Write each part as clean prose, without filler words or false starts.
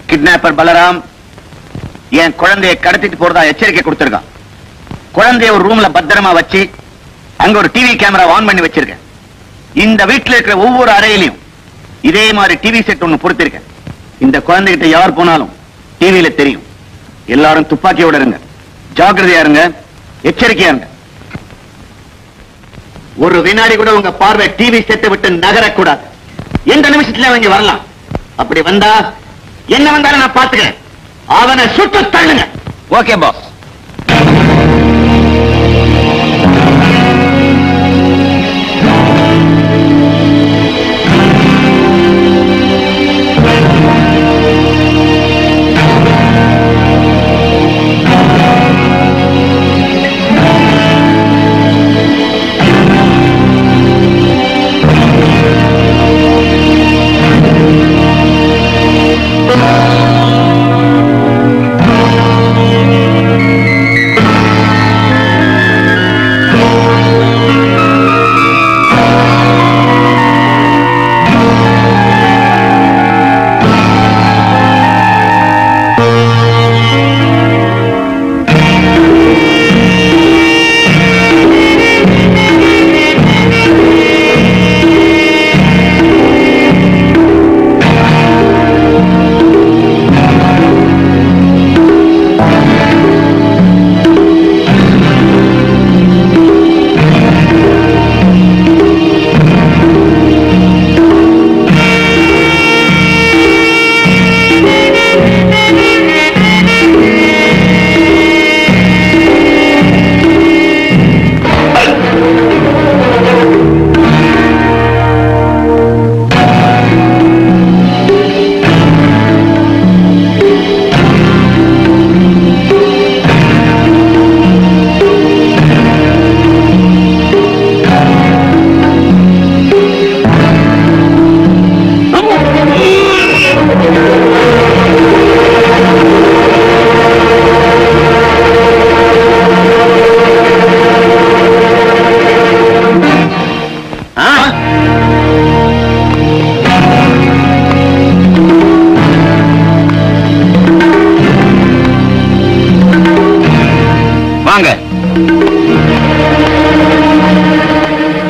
Kidnapper Balram என் குழந்தையை கடத்திட்டு போறதா எச்சரிக்கை கொடுத்திருக்கான். குழந்தைய ஒரு ரூம்ல பத்திரமா வச்சு அங்க ஒரு டிவி கேமரா ஆன் பண்ணி வச்சிருக்கேன். இந்த வீட்டுல இருக்கிற ஒவ்வொரு அறையிலையும் இதே மாதிரி டிவி செட் ஒண்ணு பொறுத்திருக்கேன். இந்த குழந்தைகிட்ட யார் போனாலும் டிவியில தெரியும். எல்லாரும் துப்பாக்கியோட இருங்க, ஜாக்கிரதையா இருங்க, எச்சரிக்கையா இருங்க. ஒரு வினாடி கூட உங்க பார்வை டிவி செட்டை விட்டு நகரக்கூடாது. எந்த நிமிஷத்துல அவங்க வரலாம். அப்படி வந்தா என்ன வந்தாலும் நான் பாத்துக்கிறேன். அவனை சுட்டு தள்ளுங்க. Okay boss.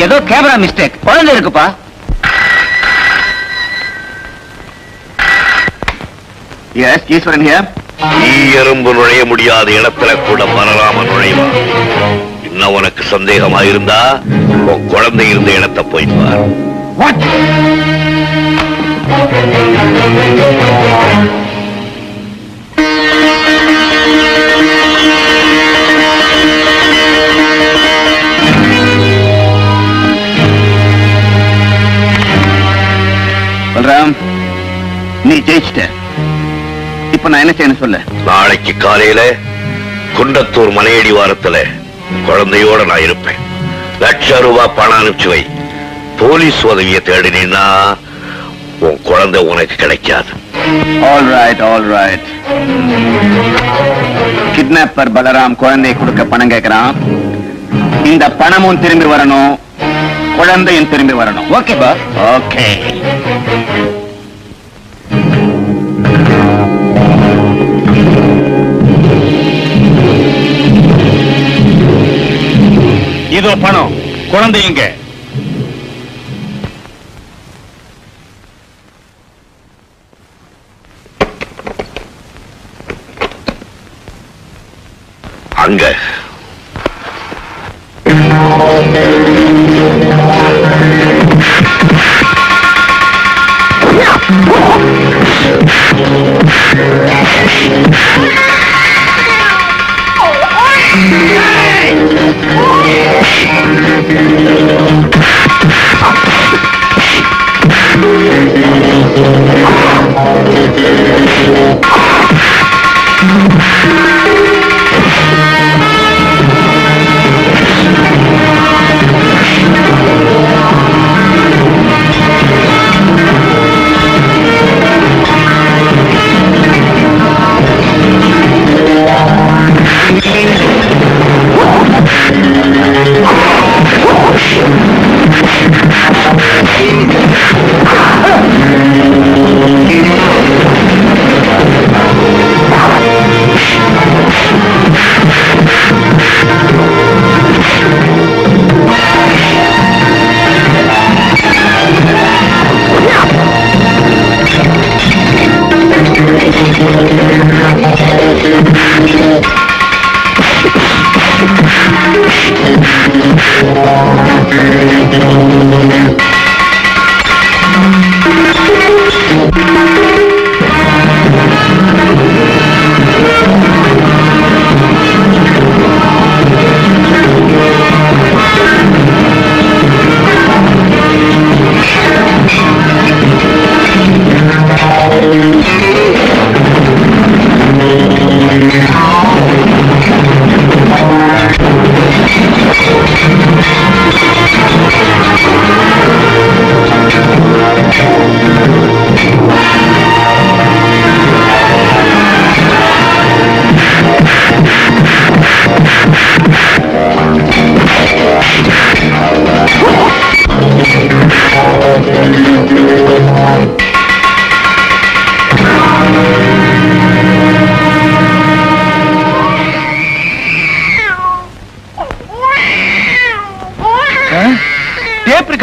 ஏதோ கேமரா மிஸ்டேக். குழந்தை இருக்குப்பா. S Eswaran here. எறும்பு நுழைய முடியாத இடத்துல கூட பலராம நுழைவான். இன்னும் உனக்கு சந்தேகமா இருந்தா உன் குழந்தை இருந்த இடத்தை போய் பார். வாட்? பலராம், நீ ஜெயிச்சிட்ட. இப்ப நான் என்ன செய்யணும் சொல்ல? நாளைக்கு காலையில குண்டத்தூர் மலையடி வாரத்துல குழந்தையோட நான் இருப்பேன். ₹1,00,000 பணம் அனுப்பிச்சு வை. போலீஸ் உதவியை தேடினா உன் குழந்தை உனக்கு கிடைக்காது. All right. கிட்னாப்பர் பலராம் குழந்தையை கொடுக்க பணம் கேட்கிறான். இந்த பணமும் திரும்பி வரணும், குழந்தையும் திரும்பி வரணும். ஓகே பா. ஓகே. இதோ பணம், குழந்தைங்க. அங்க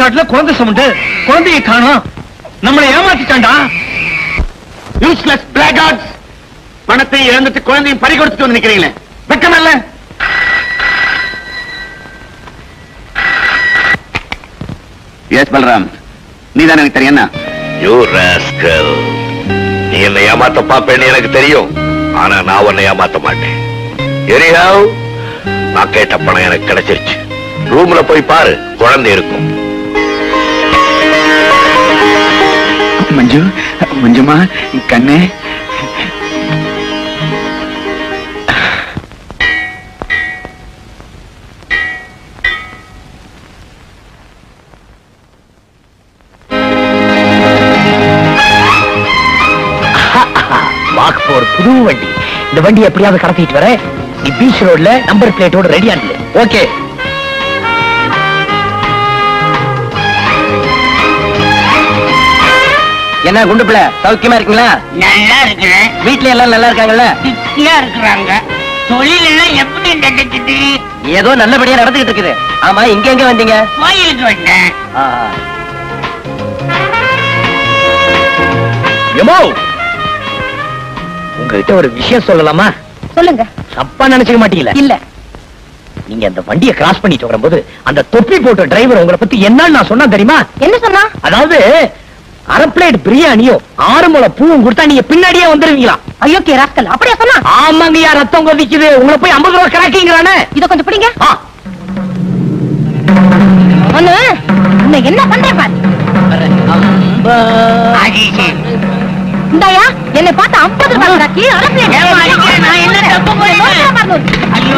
காட்டுல குழந்தை சுமந்து குழந்தையை காணோம். நம்மளை ஏமாத்திட்டான்டா. யூஸ்லெஸ் பிளாக்அவுட்ஸ். பணத்தை இழந்துட்டு குழந்தையும் பறி கொடுத்துட்டு வந்து நிக்கிறீங்களே, வெக்கமல்ல? எஸ் பல்ராம், நீதான் எனக்கு தெரியும். யூ ராஸ்கல், நீ என்னை ஏமாத்த பாப்பேன்னு எனக்கு தெரியும். ஆனா நான் உன்னை ஏமாத்த மாட்டேன். எரியாவ், நான் கேட்ட பணம் எனக்கு கிடைச்சிருச்சு. ரூம்ல போய் பாரு, குழந்தை இருக்கும். மஞ்சு, மஞ்சுமா, கண்ணே. ஒரு புது வண்டி. இந்த வண்டி எப்படியாவது கடத்திட்டு வர. நீ பீச் ரோட்ல நம்பர் பிளேட்டோட ரெடியா இருக்கு. ஓகே. என்ன குண்டு பிள்ளை, சௌக்கியமா இருக்கீங்களா? நல்லா இருக்கிறேன். வீட்டுல எல்லாம் நல்லா இருக்காங்கல்ல? திருப்தியா இருக்கிறாங்க. தொழில் எல்லாம் எப்படி நடக்குது? ஏதோ நல்லபடியா நடந்துகிட்டு இருக்குது. ஆமா, இங்க எங்க வந்தீங்க? கோயிலுக்கு வந்தேன். உங்ககிட்ட ஒரு விஷயம் சொல்லலாமா? சொல்லுங்க. தப்பா நினைச்சுக்க மாட்டீங்களா? இல்ல. நீங்க அந்த வண்டியை கிராஸ் பண்ணிட்டு வரும்போது அந்த தொப்பி போட்ட டிரைவர் உங்களை பத்தி என்ன நான் சொன்னா தெரியுமா? என்ன சொன்னா? அதாவது அரை பிளேட் பிரியாணியும் 6 முளை பூவும் கொடுத்தா நீங்க பின்னாடியே வந்துருவீங்களா? ஐயோ ராஸ்கல், அப்படியே சொன்னா? ஆமாங்கய்யா, ரத்தம் கொதிக்குது. உங்களை போய் 50 ரூபாய் கிராக்கிங்கிறானே. இத கொஞ்சம் பிடிங்க. ஒண்ணு இன்னைக்கு என்ன பண்றேன் பாரு. இந்தாயா, என்னை பார்த்து 50 ரூபாய் கிராக்கி அரை பிளேட். நான் என்ன தப்பு பண்ணேன்? ஐயோ,